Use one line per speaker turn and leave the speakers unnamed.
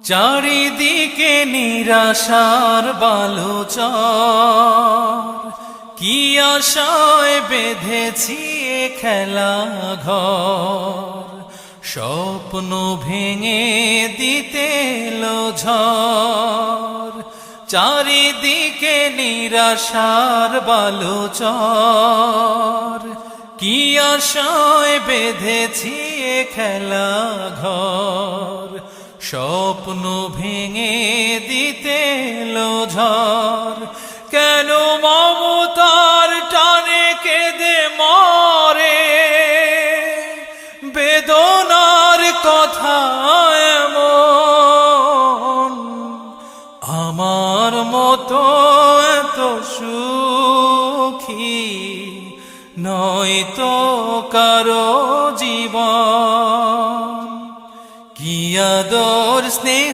চারিদিকে নিরাশার বালুচর, কি আশায় বেঁধেছি এ খেলা ঘর। স্বপ্ন ভেঙে দিতে এলো ঝড়, চারিদিকে নিরাশার বালুচর, কি আশায় বেঁধেছি এ খেলা ঘর। স্বপ্ন ভেঙে দিতে এলো ঝড়, কেন মমতার টানে কেঁদে মরে, বেদনার কথা এমন। আমার মতো এত সুখী নয়তো কারো জীবন। কি আদর স্নেহ